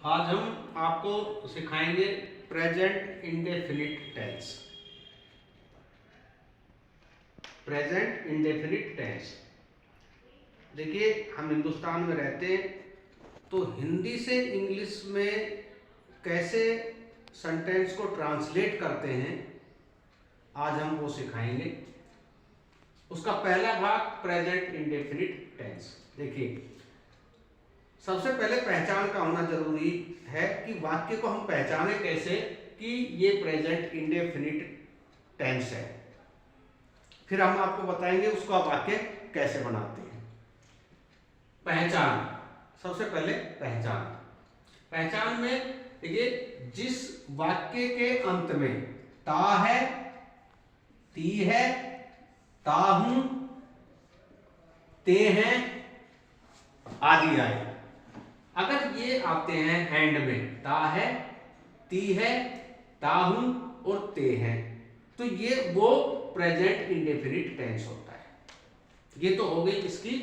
आज हम आपको सिखाएंगे present indefinite tense. Present indefinite tense, देखिए हम हिंदुस्तान में रहते हैं तो हिंदी से इंग्लिश में कैसे सेंटेंस को ट्रांसलेट करते हैं, आज हम वो सिखाएंगे। उसका पहला भाग प्रेजेंट इंडेफिनिट टेंस। देखिए, सबसे पहले पहचान का होना जरूरी है कि वाक्य को हम पहचाने कैसे कि ये प्रेजेंट इंडेफिनिट टेंस है। फिर हम आपको बताएंगे उसका वाक्य कैसे बनाते हैं। पहचान, सबसे पहले पहचान में देखिए, जिस वाक्य के अंत में ता है, ती है, ता हूं, ते हैं आदि आए, अगर ये आते हैं एंड में, ता है, ती है, ता हूं और ते हैं, तो ये वो प्रेजेंट इंडेफिनिट टेंस होता है। ये तो हो गई इसकी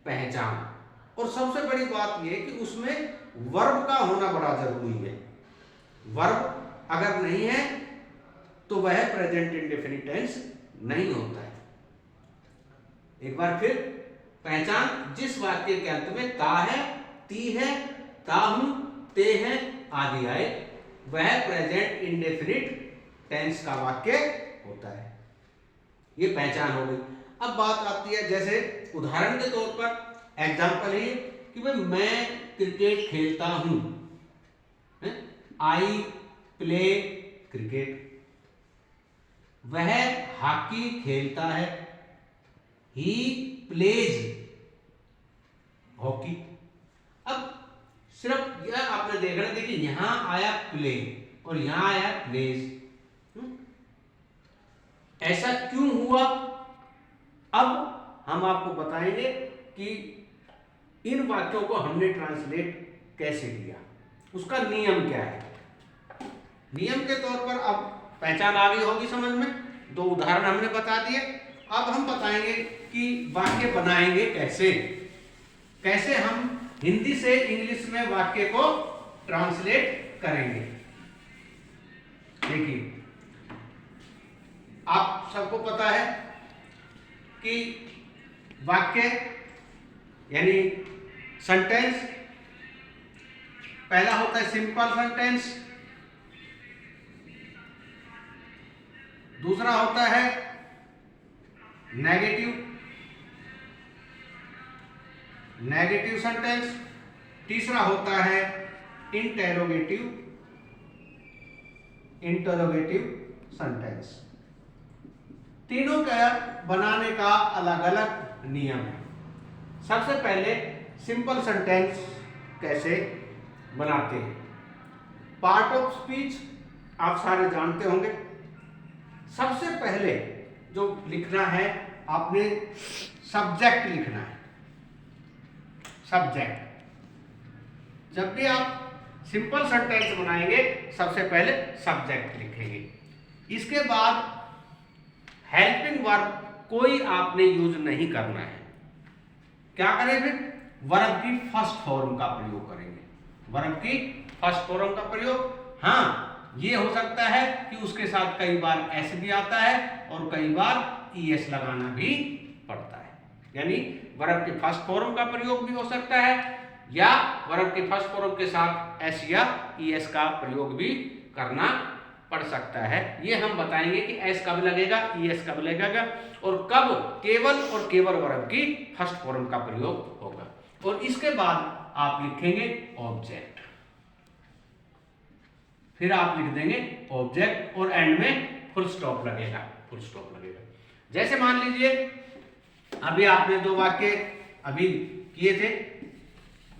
पहचान। और सबसे बड़ी बात ये कि उसमें वर्ब का होना बड़ा जरूरी है। वर्ब अगर नहीं है तो वह प्रेजेंट इंडेफिनिट टेंस नहीं होता है। एक बार फिर, पहचान, जिस वाक्य के अंत में ता है, ती है, ता हूं, ते हैं आदि आए, वह प्रेजेंट इंडेफिनिट टेंस का वाक्य होता है। ये पहचान हो गई। अब बात आती है, जैसे उदाहरण के तौर पर एग्जांपल है कि भाई मैं क्रिकेट खेलता हूं, आई प्ले क्रिकेट। वह हॉकी खेलता है, ही प्लेज हॉकी। अब सिर्फ यह आपने देखना, देखिए यहां आया प्ले और यहां आया प्लेज। ऐसा क्यों हुआ? अब हम आपको बताएंगे कि इन वाक्यों को हमने ट्रांसलेट कैसे किया, उसका नियम क्या है। नियम के तौर पर अब पहचान आ गई होगी समझ में, दो उदाहरण हमने बता दिए। अब हम बताएंगे कि वाक्य बनाएंगे कैसे, कैसे हम हिंदी से इंग्लिश में वाक्य को ट्रांसलेट करेंगे। देखिए, आप सबको पता है कि वाक्य यानी सेंटेंस, पहला होता है सिंपल सेंटेंस, दूसरा होता है नेगेटिव सेंटेंस, तीसरा होता है इंटेरोगेटिव सेंटेंस। तीनों का बनाने का अलग अलग नियम है। सबसे पहले सिंपल सेंटेंस कैसे बनाते हैं। पार्ट ऑफ स्पीच आप सारे जानते होंगे। सबसे पहले जो लिखना है, आपने सब्जेक्ट लिखना है। सब्जेक्ट, जब भी आप सिंपल सेंटेंस बनाएंगे सबसे पहले सब्जेक्ट लिखेंगे। इसके बाद हेल्पिंग वर्ब कोई आपने यूज नहीं करना है। क्या करें फिर? वर्ब की फर्स्ट फॉर्म का प्रयोग करेंगे। वर्ब की फर्स्ट फॉर्म का प्रयोग, हाँ, ये हो सकता है कि उसके साथ कई बार एस भी आता है और कई बार ईएस लगाना भी पड़ता है। यानी वर्ब के फर्स्ट फॉर्म का प्रयोग भी हो सकता है या वर्ब के फर्स्ट फॉर्म के साथ एस या ईएस का प्रयोग भी करना पड़ सकता है। ये हम बताएंगे कि एस कब लगेगा, ईएस कब लगेगा और कब केवल और केवल वर्ब की फर्स्ट फॉर्म का प्रयोग होगा। और इसके बाद आप लिखेंगे ऑब्जेक्ट, फिर आप लिख देंगे ऑब्जेक्ट और एंड में फुल स्टॉप लगेगा। जैसे मान लीजिए अभी आपने दो वाक्य अभी किए थे,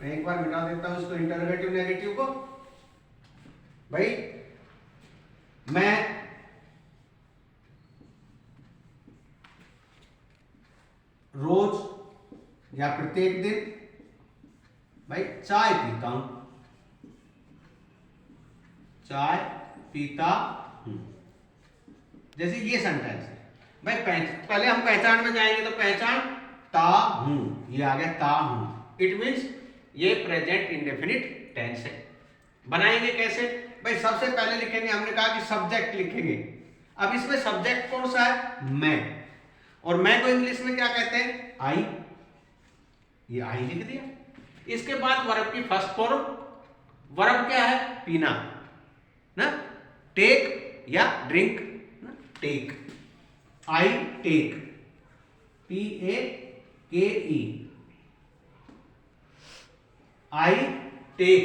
मैं एक बार मिटा देता हूं इसको, इंटरोगेटिव नेगेटिव को। भाई मैं रोज या प्रत्येक दिन भाई चाय पीता हूं, चाय पीता हूं। जैसे ये सेंटेंस है भाई, पहले हम पहचान में जाएंगे तो पहचान ता हूं, ये आ गया ता हूं। इट मीन्स ये प्रेजेंट इंडेफिनिट टेंस है। बनाएंगे कैसे भाई? सबसे पहले लिखेंगे, हमने कहा कि सब्जेक्ट लिखेंगे। अब इसमें सब्जेक्ट कौन सा है? मैं। और मैं को इंग्लिश में क्या कहते हैं? आई। ये आई लिख दिया। इसके बाद वर्ब की फर्स्ट फॉर्म, वर्ब क्या है? पीना ना, टेक या ड्रिंक ना, take. I take, TAKE, I take.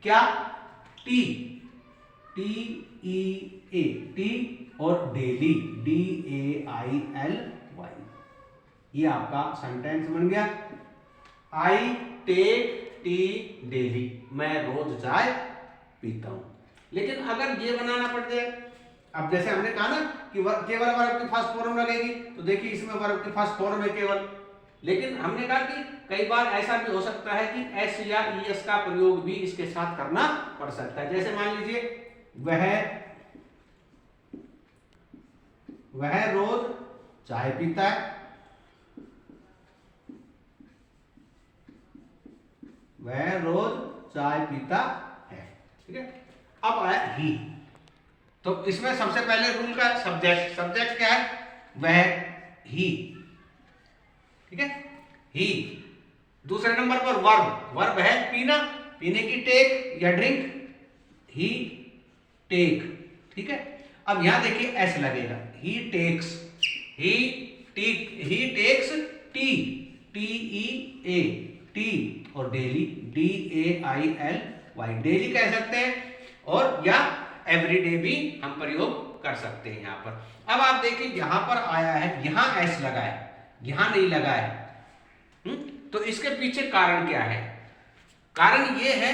क्या? Tea, TEA, tea. और डेली, DAILY। ये आपका सेंटेंस बन गया। आई टेक टी डेली, मैं रोज चाय पीता हूं। लेकिन अगर ये बनाना पड़ जाए, अब जैसे हमने कहा ना कि केवल वर्ब की फर्स्ट फॉर्म लगेगी, तो देखिए इसमें वर्ब की फर्स्ट फॉर्म है केवल। लेकिन हमने कहा कि कई बार ऐसा भी हो सकता है कि एस या ईएस का प्रयोग भी इसके साथ करना पड़ सकता है। जैसे मान लीजिए वह रोज चाय पीता है, वह रोज चाय पीता है। ठीक है। अब आया ही, तो इसमें सबसे पहले रूल का सब्जेक्ट, सब्जेक्ट क्या है? वह, ही। ठीक है, ही। दूसरे नंबर पर वर्ब, वर्ब है पीना, पीने की टेक या ड्रिंक, ही टेक। ठीक है। अब यहां देखिए एस लगेगा, ही टेक्स, ही टेक्स टी, TEA, टी। और डेली, DAILY, डेली कह सकते हैं, और या एवरीडे भी हम प्रयोग कर सकते हैं यहां पर। अब आप देखिए यहां पर आया है, यहां एस लगा है, यहां नहीं लगा है। तो इसके पीछे कारण क्या है? कारण ये है,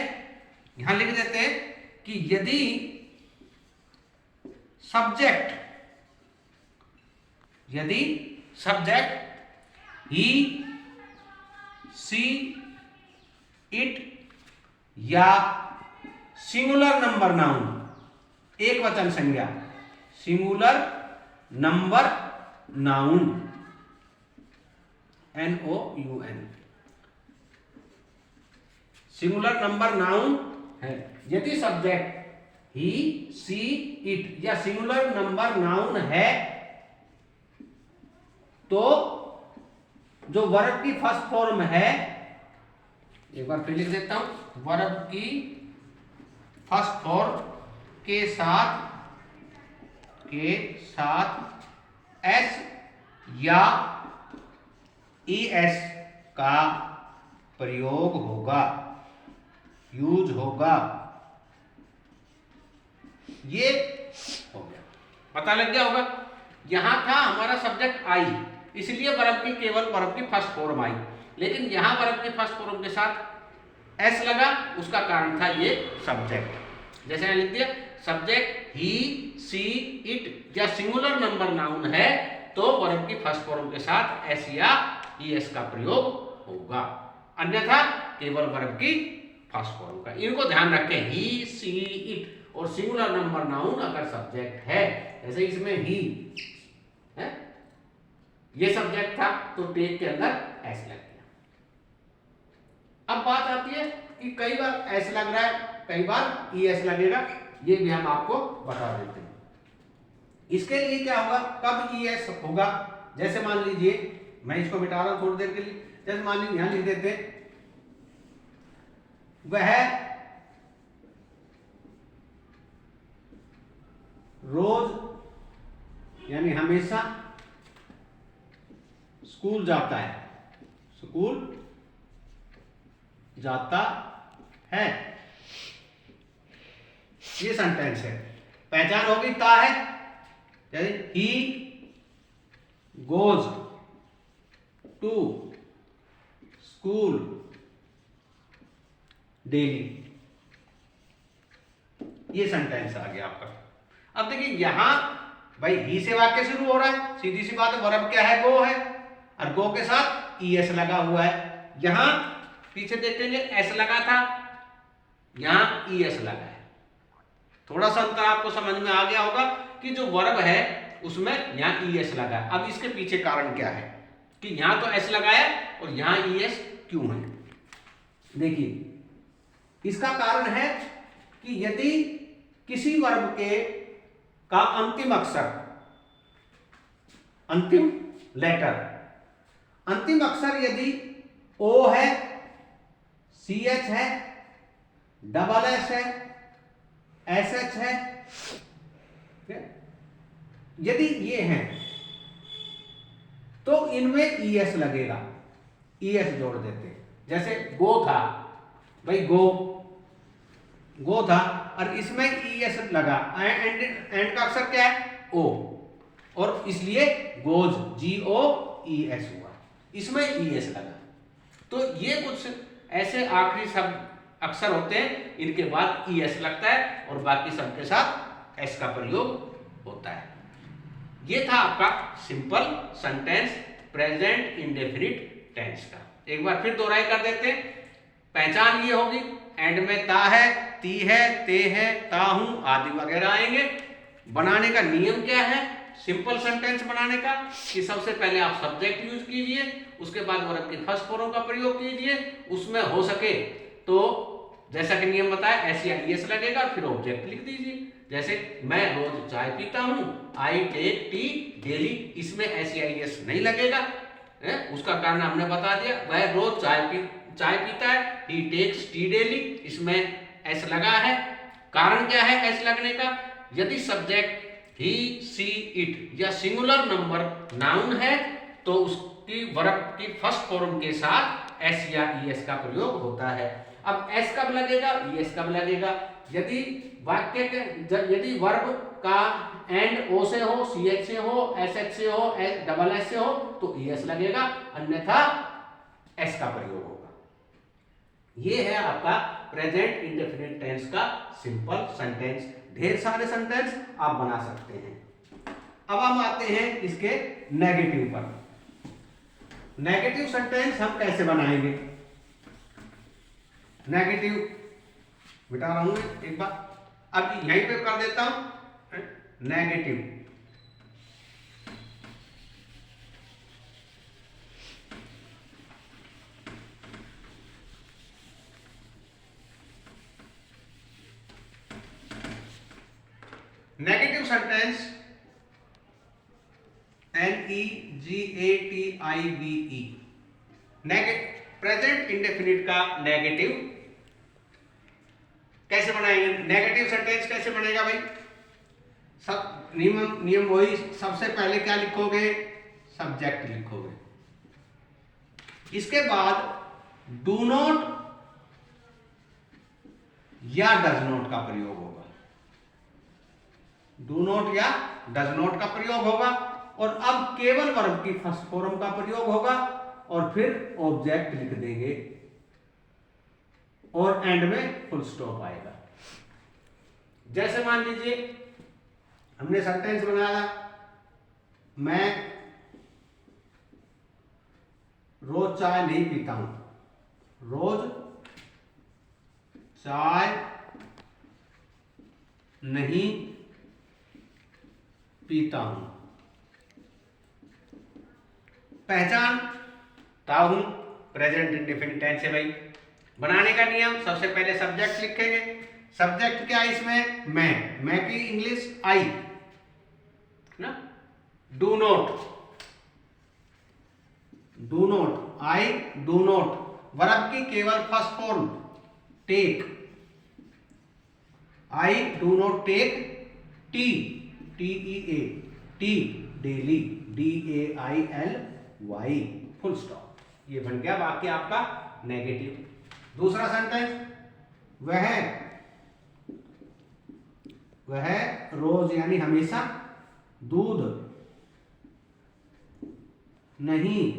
यहां लिख देते हैं कि यदि सब्जेक्ट ही, सी, इट या सिंगुलर नंबर नाउन, एक वचन संज्ञा, singular number noun, NOUN, singular number noun है। यदि सब्जेक्ट ही, सी, इट या सिंगुलर नंबर नाउन है, तो जो वर्ब की फर्स्ट फॉर्म है, एक बार फिर लिख देता हूं, वर्ब की फर्स्ट फॉर्म के साथ एस या ES का प्रयोग होगा, यूज होगा। ये हो गया, पता लग गया होगा। यहां था हमारा सब्जेक्ट आई, इसलिए वर्ब की केवल वर्ब की फर्स्ट फॉर्म आई। लेकिन यहां वर्ब की फर्स्ट फॉर्म के साथ एस लगा, उसका कारण था ये सब्जेक्ट। जैसे मैंने लिख दिया, सब्जेक्ट ही, सी, इट या सिंगुलर नंबर नाउन है, तो वर्ब की फर्स्ट फॉर्म के साथ एस या ES का प्रयोग होगा, अन्यथा केवल वर्ब की फर्स्ट फॉर्म का। इनको ध्यान रखें, ही, सी, इट और सिंगुलर नंबर नाउन अगर सब्जेक्ट है, जैसे इसमें ही है, ये सब्जेक्ट था, तो टेक के अंदर एस लग गया। अब बात आती है कि कई बार एस लग रहा है, कई बार ES लगेगा, ये भी हम आपको बता देते हैं। इसके लिए क्या होगा, कब ES होगा? जैसे मान लीजिए, मैं इसको मिटा रहा हूं थोड़ी देर के लिए, जैसे मान लीजिए यहां लिख देते हैं, वह रोज यानी हमेशा स्कूल जाता है, स्कूल जाता है। ये सेंटेंस है। पहचान होगी, ता है, he goes to school daily, ये सेंटेंस आ गया आपका। अब देखिए यहां भाई ही से वाक्य शुरू हो रहा है, सीधी सी बात है, वर्ब क्या है? गो है, और गो के साथ ES लगा हुआ है। यहां पीछे देखेंगे एस लगा था, यहां ES लगा है। थोड़ा सा अंतर आपको समझ में आ गया होगा कि जो वर्ब है उसमें यहां ES लगा है। अब इसके पीछे कारण क्या है कि यहां तो S लगाया और यहां ES क्यों है? देखिए इसका कारण है कि यदि किसी वर्ब के का अंतिम अक्षर, अंतिम लेटर, अंतिम अक्षर यदि ओ है, सी एच है, डबल एस है, एस एच है, यदि ये हैं तो इनमें ई एस लगेगा, ई एस जोड़ देते हैं। जैसे गो था भाई, गो था और इसमें ई एस लगा, एंड का अक्षर क्या है, ओ, और इसलिए गोज, जी ओ ई एस हुआ, इसमें ई एस लगा। तो ये कुछ ऐसे आखिरी शब्द अक्षर होते हैं, इनके बाद ई एस लगता है और बाकी सब के साथ एस का प्रयोग होता है। ये था आपका simple sentence present indefinite tense का। एक बार फिर दोहराई कर देते हैं। पहचान ये होगी, एंड में ता है, ती है, ते है, ता हूं आदि वगैरह आएंगे। बनाने का नियम क्या है सिंपल सेंटेंस बनाने का, कि सबसे पहले आप सब्जेक्ट यूज कीजिए, उसके बाद वर्ब की फर्स्ट फॉर्म का प्रयोग कीजिए, उसमें हो सके तो जैसा कि नियम बताया एस या ई एस लगेगा, फिर ऑब्जेक्ट लिख दीजिए। जैसे मैं रोज चाय पीता हूं, आई टेक टी डेली, इसमें एस या ई एस नहीं लगेगा है? उसका कारण हमने बता दिया, वह रोज चाय पीता है, ही टेक्स टी डेली, इसमें एस लगा है। कारण क्या है एस लगने का, यदि सब्जेक्ट ही, सी, इट या सिंगुलर नंबर नाउन है तो उसकी वर्ब की फर्स्ट फॉर्म के साथ एस या ई एस का प्रयोग होता है। अब एस कब लगेगा, ई एस कब लगेगा, यदि वाक्य के यदि वर्ब का एंड ओ से हो, सी एच से हो, एस एच से हो, डबल एस से हो तो ई एस लगेगा, अन्यथा एस का प्रयोग होगा। ये है आपका प्रेजेंट इंडेफिनिट टेंस का सिंपल सेंटेंस। ढेर सारे सेंटेंस आप बना सकते हैं। अब हम आते हैं इसके नेगेटिव पर। नेगेटिव सेंटेंस हम कैसे बनाएंगे, नेगेटिव बिता रहा हूं एक बार, अब यहीं पे कर देता हूं negative. Negative sentence NEGATIVE, present indefinite का नेगेटिव कैसे बनाएंगे। नेगेटिव सेंटेंस कैसे बनेगा भाई, सब नियम वही, सबसे पहले क्या लिखोगे, सब्जेक्ट लिखोगे, इसके बाद डू नॉट या डज नॉट का प्रयोग होगा, डू नॉट या डज नॉट का प्रयोग होगा, और अब केवल वर्ब की फर्स्ट फॉर्म का प्रयोग होगा, और फिर ऑब्जेक्ट लिख देंगे, और एंड में फुल स्टॉप आएगा। जैसे मान लीजिए हमने सेंटेंस बनाया, मैं रोज चाय नहीं पीता हूं, रोज चाय नहीं पीता हूं। पहचानता हूं प्रेजेंट इंडेफिनिट टेंस है भाई। बनाने का नियम, सबसे पहले सब्जेक्ट लिखेंगे, सब्जेक्ट क्या है इसमें, मैं की इंग्लिश आई ना, do not I do not, verb की केवल first form take, I do not take tea, TEA, tea daily, DAILY, full stop. ये बन गया वाक्य आपका नेगेटिव। दूसरा सेंटेंस, वह रोज यानी हमेशा दूध नहीं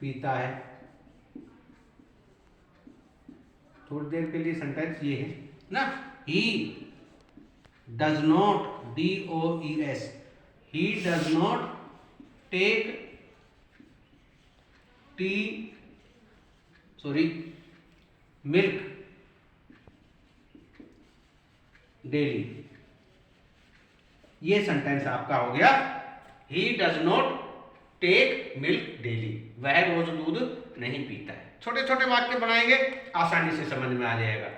पीता है। थोड़ी देर के लिए सेंटेंस ये है ना, ही does not, DOES, he does not take milk daily. ये सेंटेंस आपका हो गया, he does not take milk daily, वह रोज दूध नहीं पीता है। छोटे छोटे वाक्य बनाएंगे, आसानी से समझ में आ जाएगा।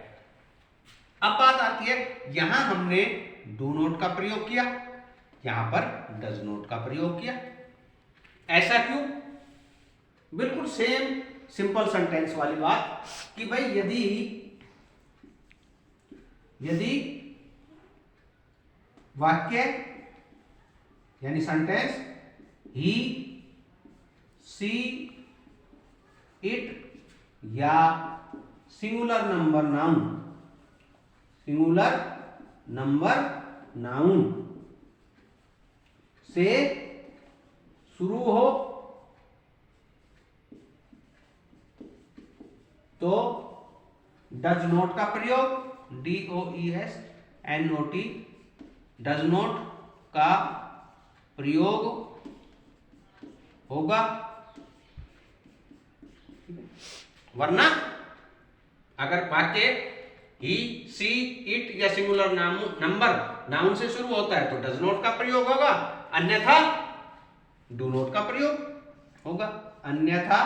अब बात आती है, यहां हमने डू नॉट का प्रयोग किया, यहां पर डज नॉट का प्रयोग किया। ऐसा क्यों? बिल्कुल सेम सिंपल सेंटेंस वाली बात कि भाई यदि वाक्य यानी सेंटेंस ही सी इट या सिंगुलर नंबर नाउन से शुरू हो तो डज नॉट का प्रयोग, DOESNOT, डज नॉट का प्रयोग होगा। वरना अगर वाक्य ही सी इट या सिंगुलर नंबर नाउन से शुरू होता है तो डज नॉट का प्रयोग होगा, अन्यथा डू नॉट का प्रयोग होगा, अन्यथा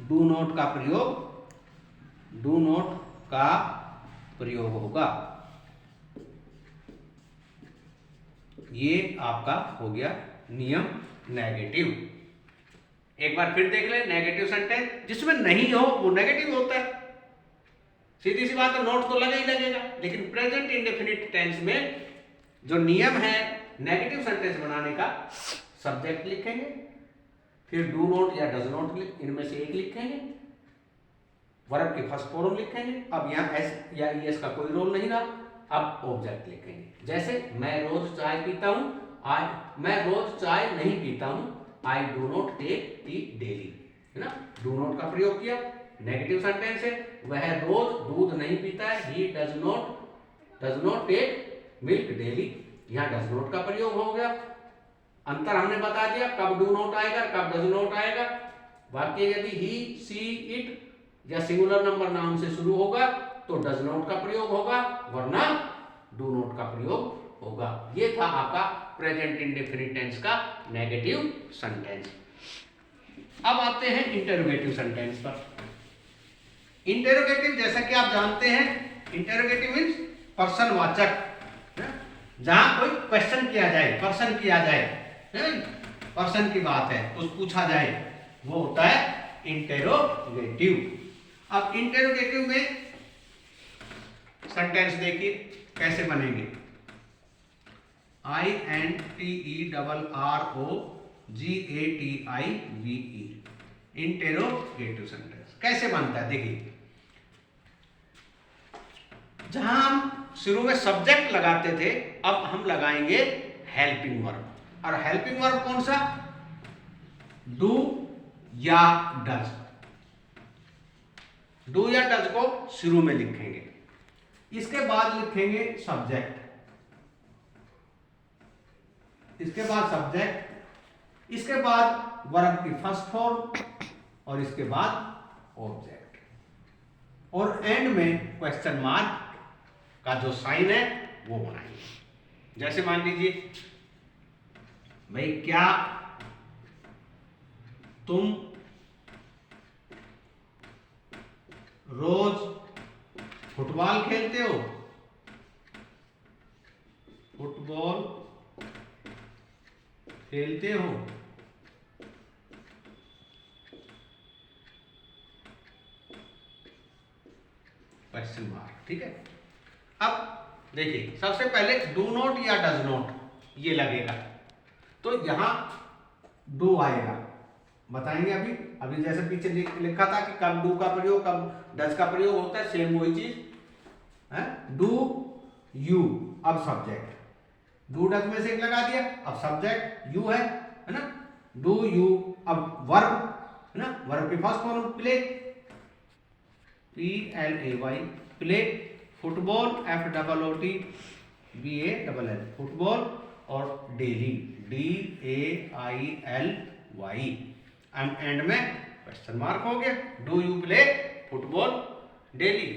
डू नॉट का प्रयोग होगा। ये आपका हो गया नियम नेगेटिव। एक बार फिर देख ले, नेगेटिव सेंटेंस जिसमें नहीं हो वो नेगेटिव होता है, सीधी सी बात है, नोट तो लगा ही लगेगा। लेकिन प्रेजेंट इंडेफिनिट टेंस में जो नियम है नेगेटिव सेंटेंस बनाने का, सब्जेक्ट लिखेंगे, फिर डू नॉट या डज नॉट इनमें से एक लिखेंगे, वर्ब की फर्स्ट फॉर्म लिखेंगे। अब यहाँ एस या ईएस का कोई रोल नहीं रहा, अब ऑब्जेक्ट लिखेंगे। जैसे मैं रोज चाय पीता हूँ, मैं रोज चाय नहीं पीता हूँ, I do not take tea daily, है ना, डू नॉट का प्रयोग किया, नेगेटिव सेंटेंस है। वह रोज दूध नहीं पीता है, he does not take milk daily, यहाँ डज नॉट का प्रयोग हो गया। अंतर हमने बता दिया, कब डू नॉट आएगा, कब डज नॉट आएगा। वाक्य यदि ही सी इट या सिंगुलर नंबर नाउन से शुरू होगा तो डज नॉट का प्रयोग होगा, वरना डू नॉट का प्रयोग होगा। ये था आपका प्रेजेंट इंडेफिनिट टेंस का नेगेटिव सेंटेंस। अब आते हैं इंटरोगेटिव सेंटेंस पर। इंटरोगेटिव जैसा कि आप जानते हैं, इंटरोगेटिव मीन्स पर्सन वाचक, जहां कोई क्वेश्चन किया जाए, पर्सन किया जाए, पर्सन की बात है, उस पूछा जाए, वो होता है इंटरोगेटिव। अब इंटरोगेटिव में सेंटेंस देखिए कैसे बनेंगे। INTERROGATIVE, इंटरोगेटिव सेंटेंस कैसे बनता है देखिए। जहां हम शुरू में सब्जेक्ट लगाते थे, अब हम लगाएंगे हेल्पिंग वर्ब। और हेल्पिंग वर्ब कौन सा? डू या डज। डू या डज को शुरू में लिखेंगे, इसके बाद लिखेंगे सब्जेक्ट, इसके बाद सब्जेक्ट, इसके बाद वर्ब की फर्स्ट फॉर्म, और इसके बाद ऑब्जेक्ट, और एंड में क्वेश्चन मार्क का जो साइन है वो बनाएंगे। जैसे मान लीजिए भाई, क्या तुम रोज फुटबॉल खेलते हो? फुटबॉल खेलते हो? क्वेश्चन मार्क, ठीक है। अब देखिए, सबसे पहले डू नॉट या डज नॉट ये लगेगा, तो यहां डू आएगा, बताएंगे अभी जैसे पीछे लिखा था कि कब डू का प्रयोग, कब डज का प्रयोग होता है, सेम वही चीज है। डू यू, अब सब्जेक्ट, डू डज में से एक लगा दिया, अब सब्जेक्ट यू है ना। डू यू, अब वर्ब है ना, वर्ब की first form play, PLAY, play, football, FOOTBALL, football, और डेली, DAILY, एंड में क्वेश्चन मार्क हो गया। Do you play football daily.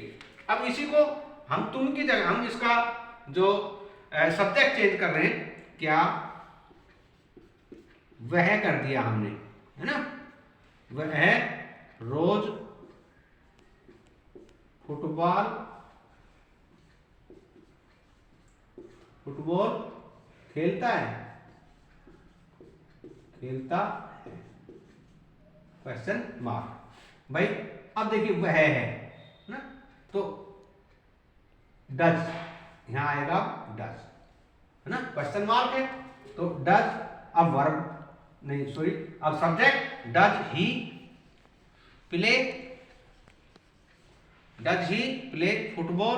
अब इसी को हम तुम की जगह हम इसका जो सब्जेक्ट चेंज कर रहे हैं, क्या वह कर दिया हमने, है ना, वह रोज फुटबॉल फुटबॉल खेलता है, खेलता है, क्वेश्चन मार्क। भाई अब देखिए वह है ना, तो डज यहां आएगा, डज है ना, क्वेश्चन मार्क है तो डज। अब वर्ब नहीं सॉरी, अब subject does he play, does he play football,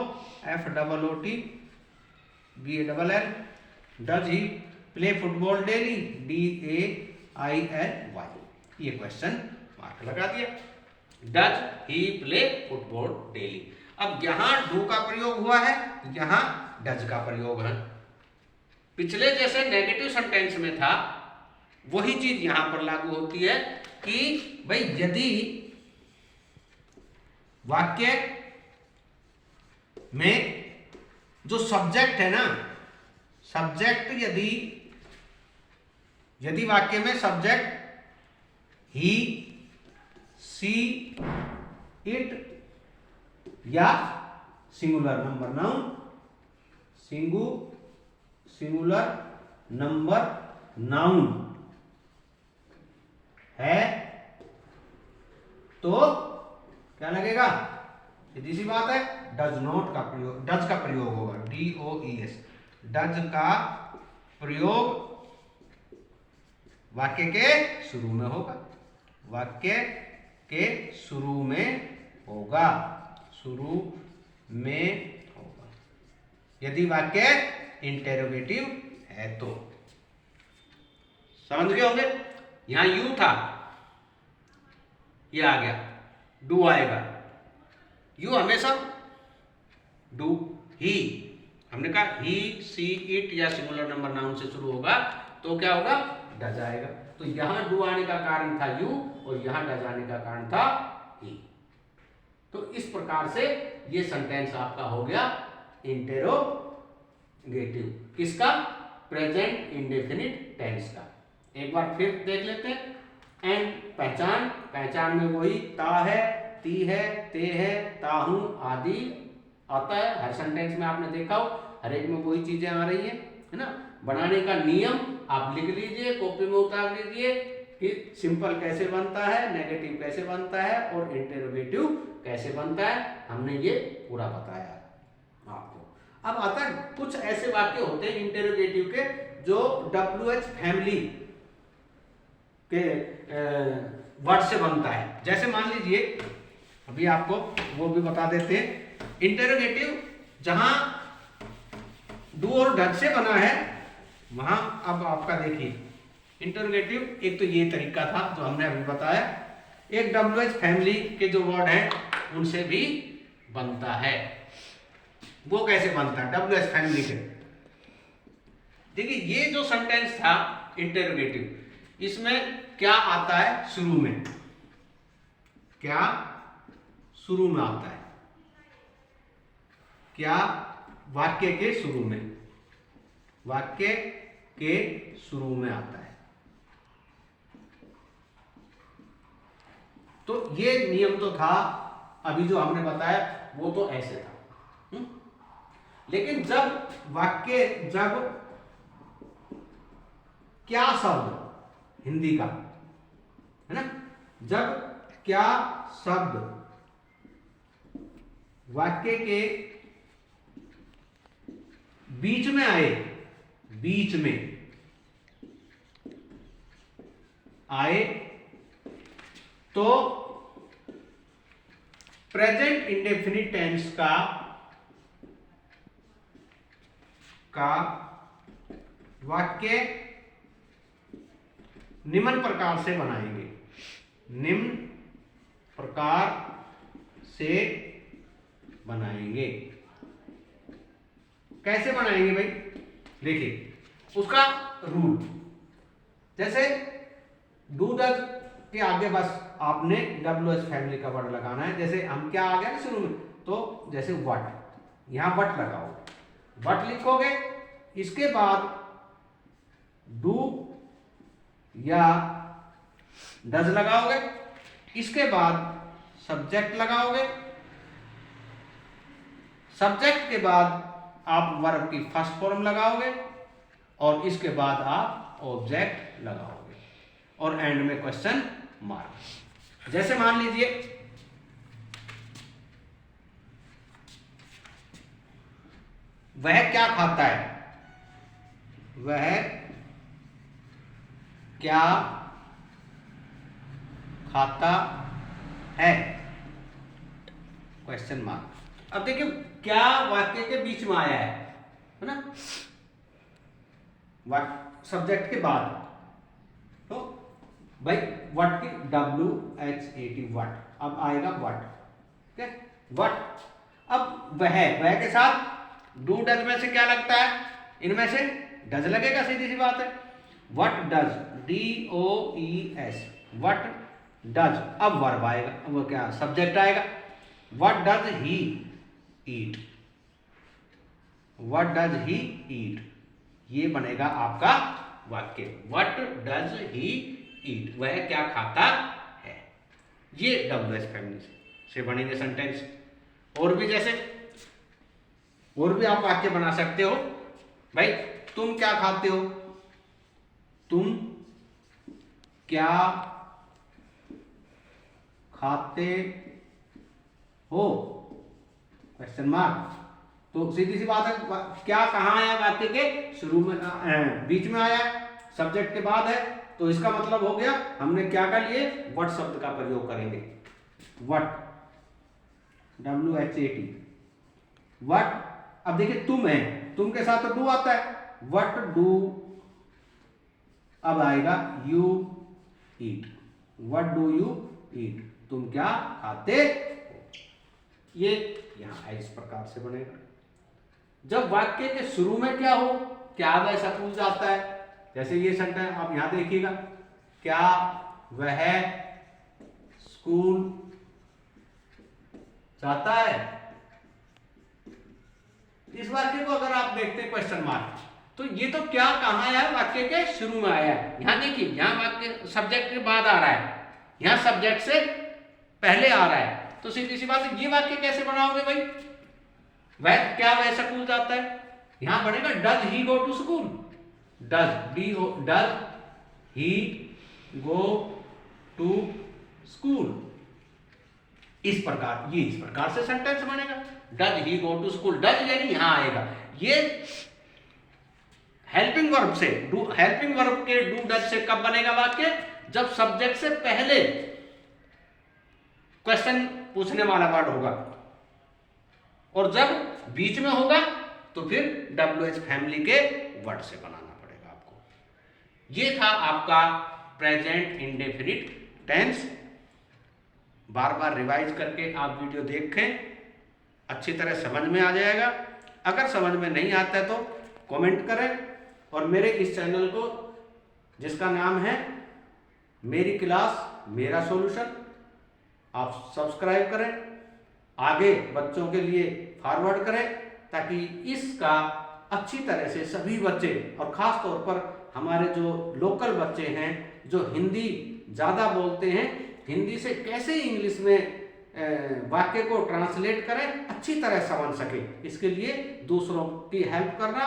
FOOTBALL, does he play football daily, DAILY। ये क्वेश्चन मार्क लगा दिया, does he play football daily. अब यहां डू का प्रयोग हुआ है, यहां डज का प्रयोग है। पिछले जैसे नेगेटिव सेंटेंस में था वही चीज यहां पर लागू होती है कि भाई यदि वाक्य में जो सब्जेक्ट है ना, सब्जेक्ट यदि वाक्य में सब्जेक्ट ही, सी, इट या singular number noun, singular number noun है तो क्या लगेगा, सीधी सी बात है, डज नॉट का प्रयोग, डज का प्रयोग होगा, DOES, डज का प्रयोग वाक्य के शुरू में होगा, वाक्य के शुरू में होगा, शुरू में होगा, यदि वाक्य इंटेरोगेटिव है तो। समझ गए होंगे, यहां यू था, ये आ गया, डू आएगा, यू हमेशा डू, ही हमने कहा ही, सी, इट या सिंगुलर नंबर नाउन से शुरू होगा तो क्या होगा, डज आएगा। तो यहां डू आने का कारण था यू और यहां डज आने का कारण था ही। तो इस प्रकार से ये सेंटेंस आपका हो गया इंटेरोगेटिव, किसका, प्रेजेंट इंडेफिनिट टेंस का। एक बार फिर देख लेते हैं। एंड पहचान, पहचान में वही ता है, ती है, ते है, ताहू आदि आता है। हर सेंटेंस में आपने देखा हो, हर एक में वही चीजें आ रही है ना। बनाने का नियम आप लिख लीजिए, कॉपी में उतार लीजिए कि सिंपल कैसे बनता है, नेगेटिव कैसे बनता है और इंटेरोगेटिव कैसे बनता है, हमने ये पूरा बताया आपको। अब आता है कुछ ऐसे वाक्य होते हैं इंटेरोगेटिव के जो WH फैमिली के वर्ड से बनता है। जैसे मान लीजिए, अभी आपको वो भी बता देते हैं, इंटेरोगेटिव जहां डू और डज से बना है वहां अब आपका देखिए इंटेरोगेटिव, एक तो ये तरीका था जो हमने अभी बताया, एक WH फैमिली के जो वर्ड हैं उनसे भी बनता है। वो कैसे बनता है WH फैमिली के, देखिए ये जो सेंटेंस था इंटेरोगेटिव, इसमें क्या आता है शुरू में, क्या शुरू में आता है, क्या वाक्य के शुरू में, वाक्य के शुरू में आता है। तो ये नियम तो था, अभी जो हमने बताया वो तो ऐसे था। लेकिन जब वाक्य, जब क्या शब्द, हिंदी का है ना, जब क्या शब्द वाक्य के बीच में आए, बीच में आए तो प्रेजेंट इंडेफिनिट टेंस का वाक्य निम्न प्रकार से बनाएंगे, निम्न प्रकार से बनाएंगे। कैसे बनाएंगे भाई, देखिए उसका रूल, जैसे डू डज के आगे बस आपने WH फैमिली का वर्ड लगाना है। जैसे हम क्या आ गया ना शुरू में, तो जैसे वट, यहां वट लगाओगे, वट लिखोगे, इसके बाद डू या डज लगाओगे, इसके बाद सब्जेक्ट लगाओगे, सब्जेक्ट के बाद आप वर्ब की फर्स्ट फॉर्म लगाओगे और इसके बाद आप ऑब्जेक्ट लगाओगे और एंड में क्वेश्चन मार्क। जैसे मान लीजिए वह क्या खाता है, वह क्या खाता है, क्वेश्चन मार्क। अब देखिए क्या वाक्य के बीच में आया है ना, सब्जेक्ट के बाद, तो भाई वट की WHAT वट, अब आएगा वट, ठीक है वट। अब वह के साथ डू डज में से क्या लगता है, इनमें से डज लगेगा, सीधी सी बात है। What does, DOES, what does. अब वर्ब आएगा, वो क्या सब्जेक्ट आएगा, what does he eat, what does he eat, ये बनेगा आपका वाक्य, वट डज ही ईट, वह क्या खाता है। ये WH फैमिली से बनेंगे सेंटेंस। और भी जैसे और भी आप वाक्य बना सकते हो, भाई तुम क्या खाते हो, तुम क्या खाते हो, क्वेश्चन मार्क। तो सीधी सी बात है, क्या कहाँ आया वाक्य के शुरू में, बीच में आया, सब्जेक्ट के बाद है, तो इसका मतलब हो गया हमने क्या कर लिए, वट शब्द का प्रयोग करेंगे, वट WHAT वट। अब देखिए तुम है, तुम के साथ तो डू आता है, वट डू, अब आएगा you eat, what do you eat, तुम क्या खाते हो। ये यहां इस प्रकार से बनेगा। जब वाक्य के शुरू में क्या हो, क्या वैसा पूछ जाता है, जैसे ये सेंटेंस आप यहां देखिएगा, क्या वह स्कूल जाता है। इस वाक्य को अगर आप देखते हैं क्वेश्चन मार्क, तो ये तो क्या कहाँ आया है, वाक्य के शुरू में आया है। यहां देखिए, यहां वाक्य सब्जेक्ट के बाद आ रहा है, यहां सब्जेक्ट से पहले आ रहा है, तो सीधी सी बात है ये वाक्य कैसे बनाओगे भाई, वह क्या वह स्कूल जाता है, यहां बनेगा does he go to school, does he go to school. इस प्रकार से सेंटेंस बनेगा, does he go to school, does यानी यहां आएगा, ये हेल्पिंग वर्ब से, हेल्पिंग वर्ब के डू डज से कब बनेगा वाक्य, जब सब्जेक्ट से पहले क्वेश्चन पूछने वाला वर्ड होगा, और जब बीच में होगा तो फिर WH फैमिली के वर्ड से बनाना पड़ेगा आपको। ये था आपका प्रेजेंट इंडेफिनिट टेंस। बार बार रिवाइज करके आप वीडियो देखें, अच्छी तरह समझ में आ जाएगा। अगर समझ में नहीं आता है तो कमेंट करें, और मेरे इस चैनल को जिसका नाम है मेरी क्लास मेरा सॉल्यूशन, आप सब्सक्राइब करें, आगे बच्चों के लिए फॉरवर्ड करें, ताकि इसका अच्छी तरह से सभी बच्चे, और ख़ास तौर पर हमारे जो लोकल बच्चे हैं जो हिंदी ज़्यादा बोलते हैं, हिंदी से कैसे इंग्लिश में वाक्य को ट्रांसलेट करें, अच्छी तरह समझ सके, इसके लिए दूसरों की हेल्प करना